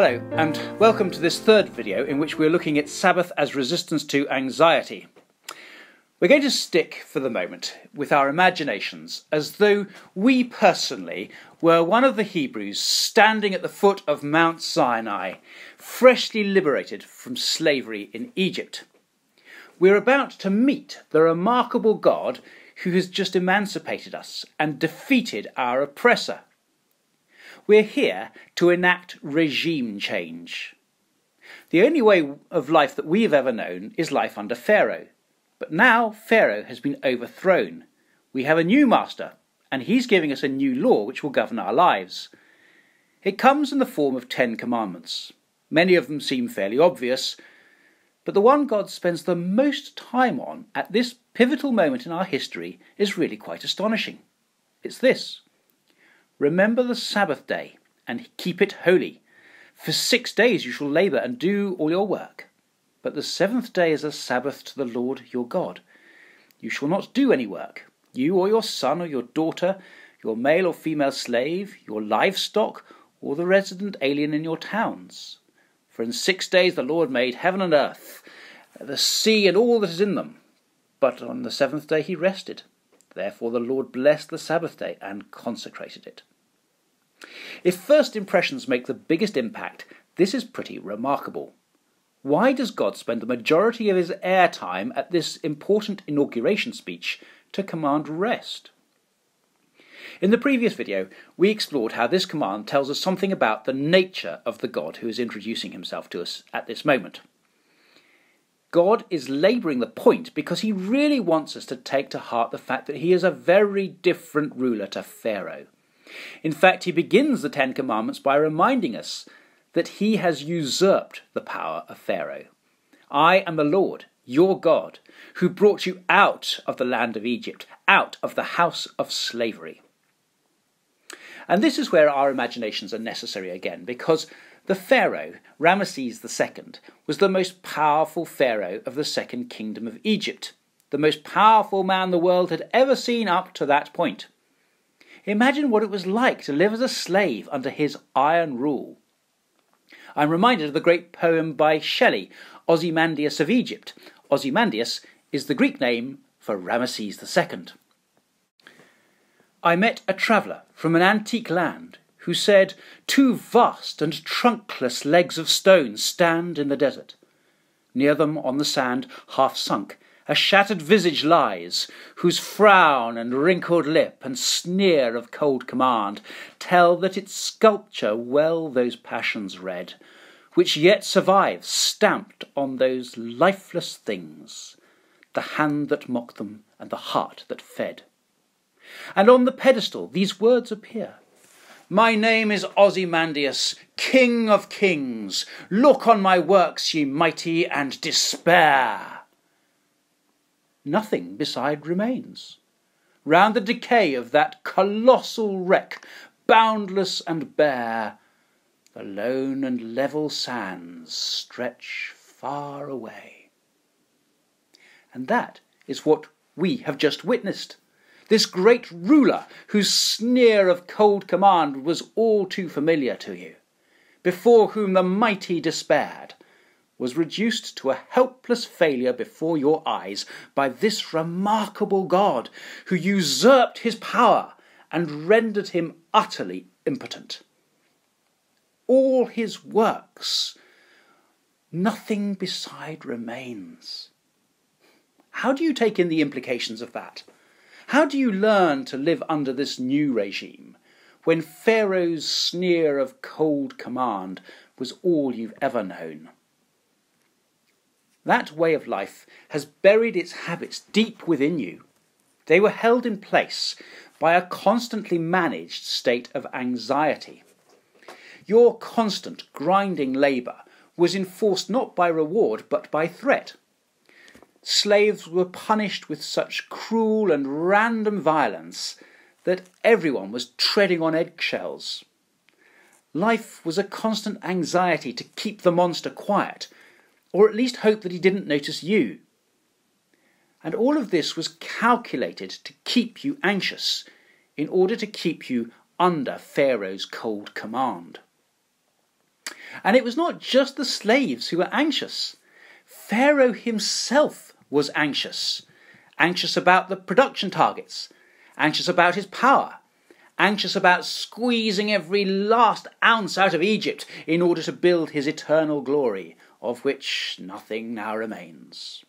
Hello and welcome to this third video in which we're looking at Sabbath as resistance to anxiety. We're going to stick for the moment with our imaginations as though we personally were one of the Hebrews standing at the foot of Mount Sinai, freshly liberated from slavery in Egypt. We're about to meet the remarkable God who has just emancipated us and defeated our oppressor. We're here to enact regime change. The only way of life that we've ever known is life under Pharaoh. But now Pharaoh has been overthrown. We have a new master, and he's giving us a new law which will govern our lives. It comes in the form of 10 commandments. Many of them seem fairly obvious, but the one God spends the most time on at this pivotal moment in our history is really quite astonishing. It's this: remember the Sabbath day and keep it holy. For 6 days you shall labour and do all your work. But the 7th day is a Sabbath to the Lord your God. You shall not do any work, you or your son or your daughter, your male or female slave, your livestock, or the resident alien in your towns. For in 6 days the Lord made heaven and earth, the sea and all that is in them. But on the 7th day he rested. Therefore the Lord blessed the Sabbath day and consecrated it. If first impressions make the biggest impact, this is pretty remarkable. Why does God spend the majority of his airtime at this important inauguration speech to command rest? In the previous video, we explored how this command tells us something about the nature of the God who is introducing himself to us at this moment. God is labouring the point because he really wants us to take to heart the fact that he is a very different ruler to Pharaoh. In fact, he begins the 10 Commandments by reminding us that he has usurped the power of Pharaoh. I am the Lord, your God, who brought you out of the land of Egypt, out of the house of slavery. And this is where our imaginations are necessary again, because the Pharaoh, Ramesses II, was the most powerful Pharaoh of the Second Kingdom of Egypt, the most powerful man the world had ever seen up to that point. Imagine what it was like to live as a slave under his iron rule. I'm reminded of the great poem by Shelley, Ozymandias of Egypt. Ozymandias is the Greek name for Ramesses II. I met a traveller from an antique land who said, 2 vast and trunkless legs of stone stand in the desert. Near them on the sand, half sunk, a shattered visage lies, whose frown and wrinkled lip and sneer of cold command tell that its sculpture well those passions read, which yet survive stamped on those lifeless things, the hand that mocked them and the heart that fed. And on the pedestal these words appear: My name is Ozymandias, King of Kings. Look on my works, ye mighty, and despair. Nothing beside remains. Round the decay of that colossal wreck, boundless and bare, the lone and level sands stretch far away. And that is what we have just witnessed. This great ruler, whose sneer of cold command was all too familiar to you, before whom the mighty despaired, was reduced to a helpless failure before your eyes by this remarkable God, who usurped his power and rendered him utterly impotent. All his works, nothing beside remains. How do you take in the implications of that? How do you learn to live under this new regime, when Pharaoh's sneer of cold command was all you've ever known? That way of life has buried its habits deep within you. They were held in place by a constantly managed state of anxiety. Your constant grinding labour was enforced not by reward but by threat. Slaves were punished with such cruel and random violence that everyone was treading on eggshells. Life was a constant anxiety to keep the monster quiet, or at least hope that he didn't notice you. And all of this was calculated to keep you anxious, in order to keep you under Pharaoh's cold command. And it was not just the slaves who were anxious. Pharaoh himself was anxious. Anxious about the production targets, anxious about his power, anxious about squeezing every last ounce out of Egypt in order to build his eternal glory, of which nothing now remains.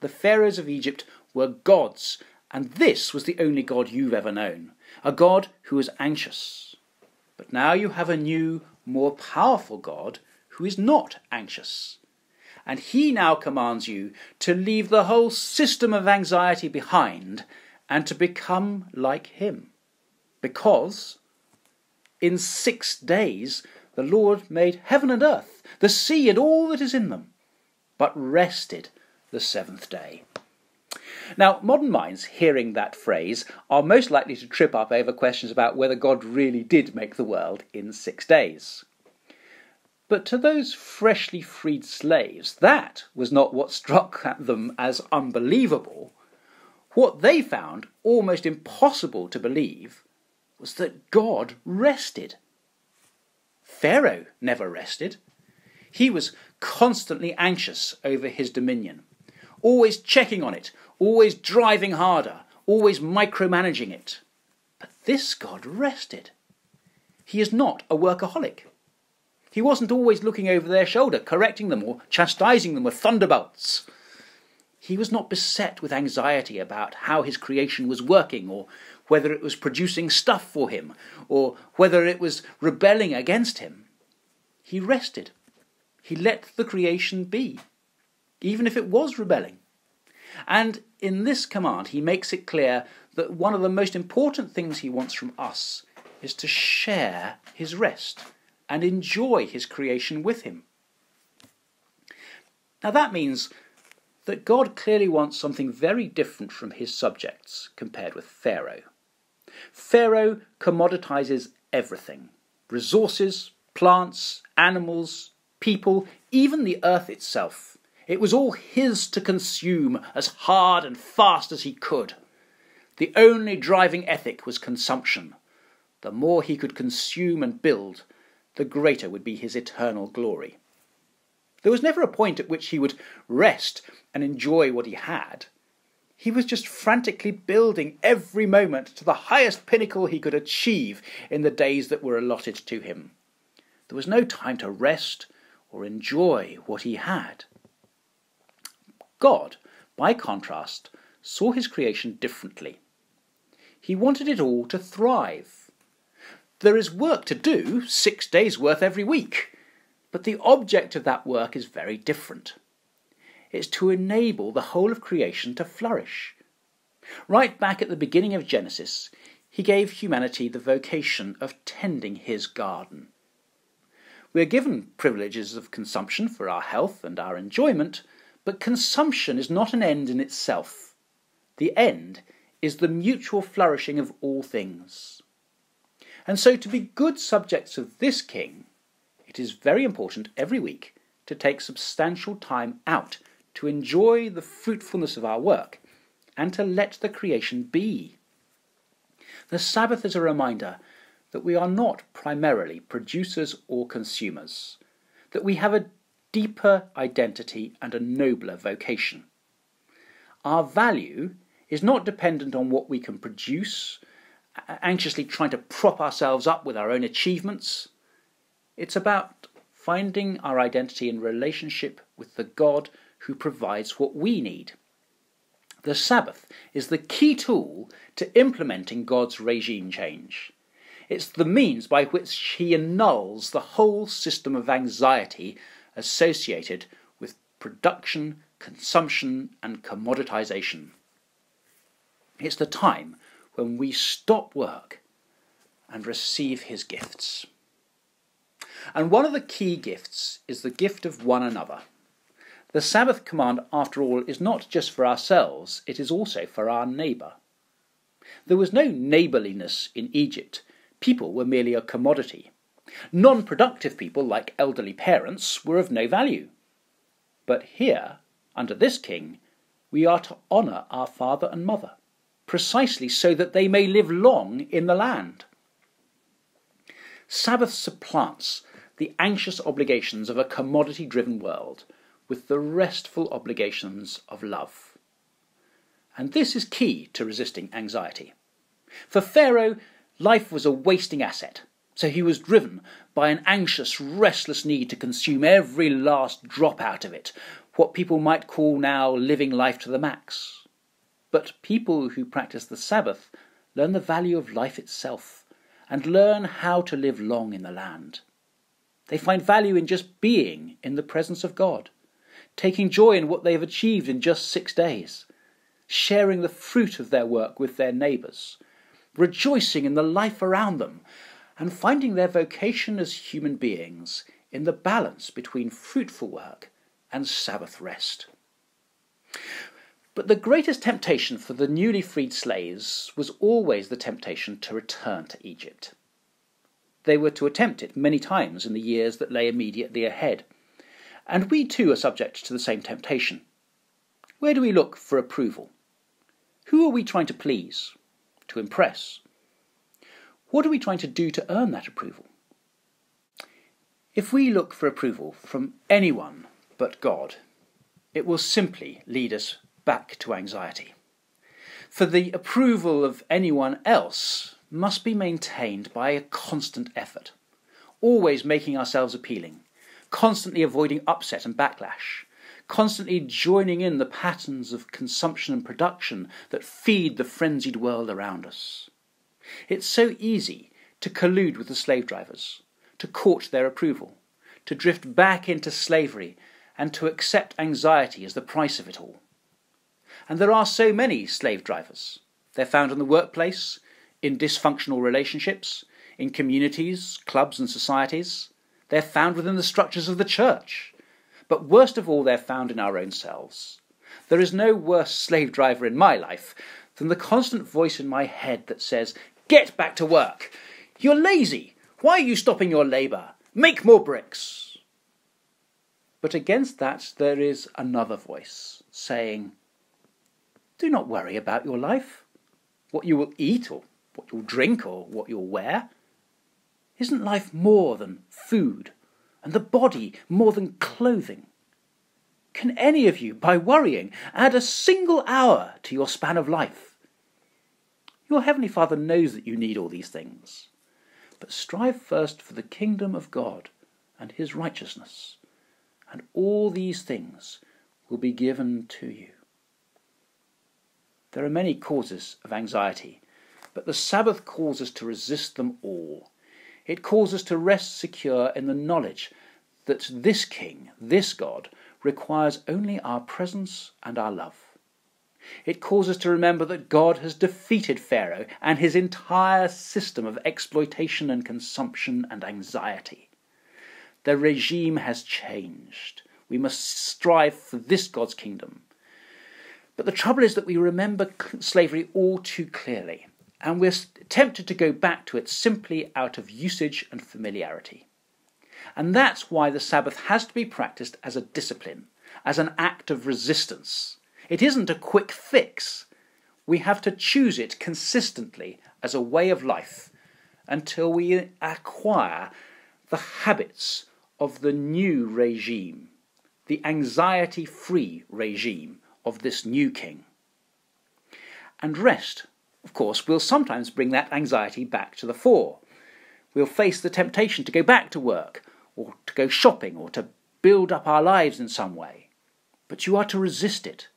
The pharaohs of Egypt were gods, and this was the only God you've ever known, a God who was anxious. But now you have a new, more powerful God who is not anxious. And he now commands you to leave the whole system of anxiety behind and to become like him. Because in 6 days the Lord made heaven and earth, the sea and all that is in them, but rested the seventh day. Now, modern minds hearing that phrase are most likely to trip up over questions about whether God really did make the world in 6 days. But to those freshly freed slaves, that was not what struck them as unbelievable. What they found almost impossible to believe was that God rested. Pharaoh never rested. He was constantly anxious over his dominion, always checking on it, always driving harder, always micromanaging it. But this God rested. He is not a workaholic. He wasn't always looking over their shoulder, correcting them or chastising them with thunderbolts. He was not beset with anxiety about how his creation was working, or whether it was producing stuff for him, or whether it was rebelling against him. He rested. He let the creation be, even if it was rebelling. And in this command, he makes it clear that one of the most important things he wants from us is to share his rest and enjoy his creation with him. Now that means that God clearly wants something very different from his subjects compared with Pharaoh. Pharaoh commoditizes everything: resources, plants, animals, people, even the earth itself. It was all his to consume as hard and fast as he could. The only driving ethic was consumption. The more he could consume and build, the greater would be his eternal glory. There was never a point at which he would rest and enjoy what he had. He was just frantically building every moment to the highest pinnacle he could achieve in the days that were allotted to him. There was no time to rest or enjoy what he had. God, by contrast, saw his creation differently. He wanted it all to thrive. There is work to do, 6 days' worth every week, but the object of that work is very different. It's to enable the whole of creation to flourish. Right back at the beginning of Genesis, he gave humanity the vocation of tending his garden. We are given privileges of consumption for our health and our enjoyment, but consumption is not an end in itself. The end is the mutual flourishing of all things. And so to be good subjects of this king, it is very important every week to take substantial time out to enjoy the fruitfulness of our work and to let the creation be. The Sabbath is a reminder that we are not primarily producers or consumers, that we have a deeper identity and a nobler vocation. Our value is not dependent on what we can produce, anxiously trying to prop ourselves up with our own achievements. It's about finding our identity in relationship with the God who provides what we need. The Sabbath is the key tool to implementing God's regime change. It's the means by which he annuls the whole system of anxiety associated with production, consumption, and commoditization. It's the time when we stop work and receive his gifts. And one of the key gifts is the gift of one another. The Sabbath command, after all, is not just for ourselves, it is also for our neighbour. There was no neighbourliness in Egypt. People were merely a commodity. Non-productive people, like elderly parents, were of no value. But here, under this king, we are to honour our father and mother, precisely so that they may live long in the land. Sabbath supplants the anxious obligations of a commodity-driven world with the restful obligations of love. And this is key to resisting anxiety. For Pharaoh, life was a wasting asset, so he was driven by an anxious, restless need to consume every last drop out of it, what people might call now living life to the max. But people who practice the Sabbath learn the value of life itself and learn how to live long in the land. They find value in just being in the presence of God, taking joy in what they have achieved in just 6 days, sharing the fruit of their work with their neighbours, rejoicing in the life around them, and finding their vocation as human beings in the balance between fruitful work and Sabbath rest. But the greatest temptation for the newly freed slaves was always the temptation to return to Egypt. They were to attempt it many times in the years that lay immediately ahead, and we too are subject to the same temptation. Where do we look for approval? Who are we trying to please, to impress? What are we trying to do to earn that approval? If we look for approval from anyone but God, it will simply lead us back to anxiety. For the approval of anyone else must be maintained by a constant effort, always making ourselves appealing, constantly avoiding upset and backlash, constantly joining in the patterns of consumption and production that feed the frenzied world around us. It's so easy to collude with the slave drivers, to court their approval, to drift back into slavery and to accept anxiety as the price of it all. And there are so many slave drivers. They're found in the workplace, in dysfunctional relationships, in communities, clubs and societies. They're found within the structures of the church. But worst of all, they're found in our own selves. There is no worse slave driver in my life than the constant voice in my head that says, "Get back to work! You're lazy! Why are you stopping your labour? Make more bricks!" But against that there is another voice saying, "Do not worry about your life, what you will eat or what you'll drink or what you'll wear. Isn't life more than food, and the body more than clothing? Can any of you, by worrying, add a single hour to your span of life? Your Heavenly Father knows that you need all these things, but strive first for the kingdom of God and his righteousness, and all these things will be given to you." There are many causes of anxiety, but the Sabbath calls us to resist them all. It calls us to rest secure in the knowledge that this King, this God, requires only our presence and our love. It calls us to remember that God has defeated Pharaoh and his entire system of exploitation and consumption and anxiety. The regime has changed. We must strive for this God's kingdom. But the trouble is that we remember slavery all too clearly, and we're tempted to go back to it simply out of usage and familiarity. And that's why the Sabbath has to be practiced as a discipline, as an act of resistance. It isn't a quick fix. We have to choose it consistently as a way of life until we acquire the habits of the new regime, the anxiety-free regime of this new king. And rest, of course, will sometimes bring that anxiety back to the fore. We'll face the temptation to go back to work, or to go shopping, or to build up our lives in some way. But you are to resist it.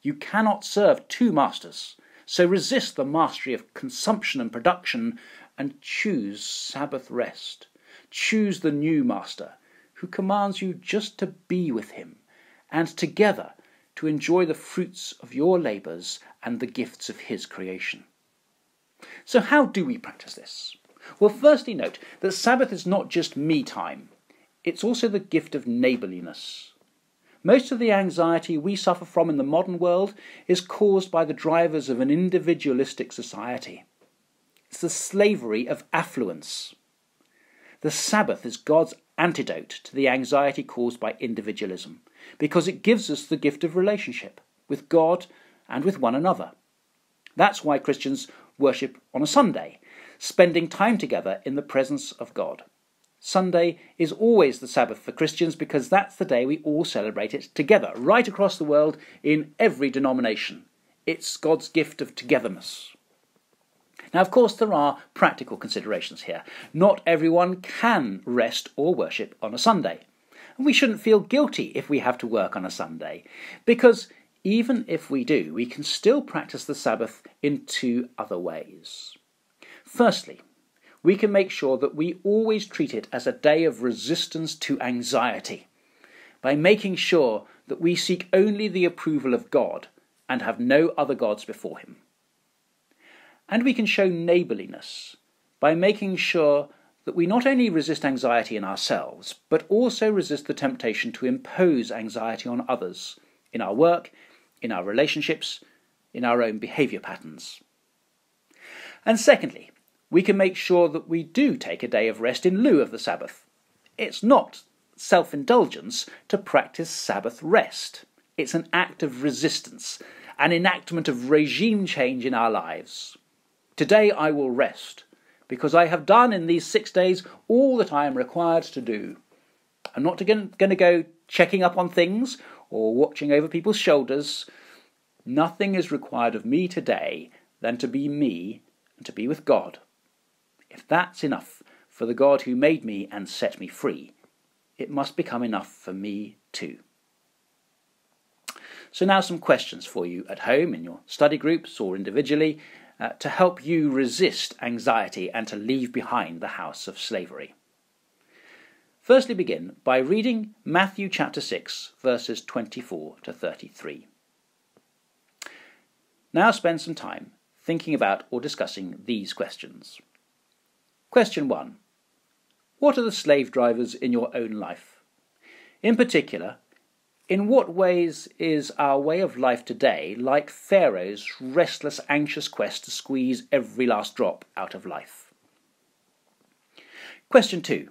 You cannot serve two masters, so resist the mastery of consumption and production and choose Sabbath rest. Choose the new master, who commands you just to be with him, and together to enjoy the fruits of your labours and the gifts of his creation. So how do we practice this? Well, firstly note that Sabbath is not just me time. It's also the gift of neighbourliness. Most of the anxiety we suffer from in the modern world is caused by the drivers of an individualistic society. It's the slavery of affluence. The Sabbath is God's antidote to the anxiety caused by individualism, because it gives us the gift of relationship with God and with one another. That's why Christians worship on a Sunday, spending time together in the presence of God. Sunday is always the Sabbath for Christians because that's the day we all celebrate it together, right across the world in every denomination. It's God's gift of togetherness. Now, of course, there are practical considerations here. Not everyone can rest or worship on a Sunday. And we shouldn't feel guilty if we have to work on a Sunday, because even if we do, we can still practice the Sabbath in two other ways. Firstly, we can make sure that we always treat it as a day of resistance to anxiety, by making sure that we seek only the approval of God and have no other gods before him. And we can show neighbourliness by making sure that we not only resist anxiety in ourselves, but also resist the temptation to impose anxiety on others, in our work, in our relationships, in our own behaviour patterns. And secondly, we can make sure that we do take a day of rest in lieu of the Sabbath. It's not self-indulgence to practice Sabbath rest. It's an act of resistance, an enactment of regime change in our lives. Today I will rest, because I have done in these 6 days all that I am required to do. I'm not going to go checking up on things or watching over people's shoulders. Nothing is required of me today than to be me and to be with God. If that's enough for the God who made me and set me free, it must become enough for me too. So now some questions for you at home, in your study groups or individually, to help you resist anxiety and to leave behind the house of slavery. Firstly, begin by reading Matthew chapter 6, verses 24 to 33. Now spend some time thinking about or discussing these questions. Question 1. What are the slave drivers in your own life? In particular, in what ways is our way of life today like Pharaoh's restless, anxious quest to squeeze every last drop out of life? Question 2.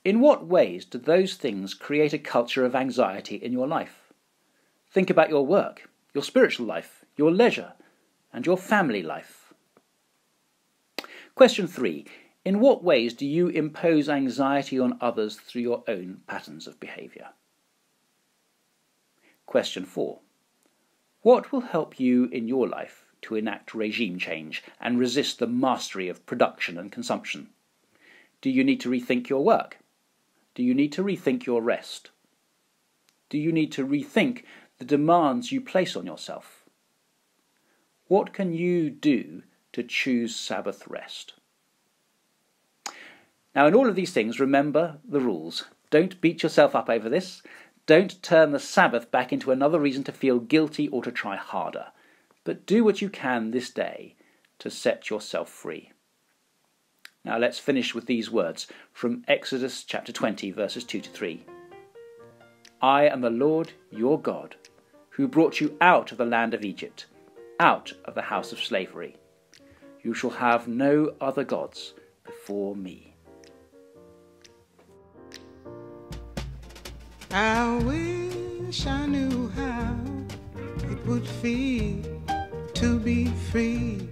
In what ways do those things create a culture of anxiety in your life? Think about your work, your spiritual life, your leisure, and your family life. Question 3. In what ways do you impose anxiety on others through your own patterns of behaviour? Question 4. What will help you in your life to enact regime change and resist the mastery of production and consumption? Do you need to rethink your work? Do you need to rethink your rest? Do you need to rethink the demands you place on yourself? What can you do to choose Sabbath rest? Now, in all of these things, remember the rules. Don't beat yourself up over this. Don't turn the Sabbath back into another reason to feel guilty or to try harder. But do what you can this day to set yourself free. Now let's finish with these words from Exodus chapter 20, verses 2 to 3. I am the Lord your God, who brought you out of the land of Egypt, out of the house of slavery. You shall have no other gods before me. I wish I knew how it would feel to be free.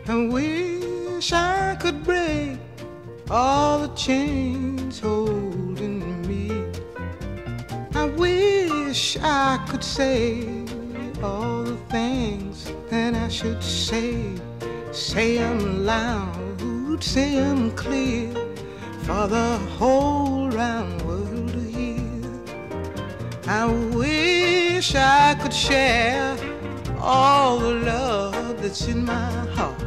I wish I could break all the chains holding me. I wish I could say all the things that I should say. Say them loud, say them clear, for the whole round world to hear. I wish I could share all the love that's in my heart.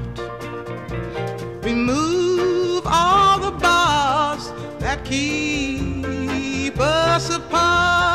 Remove all the bars that keep us apart.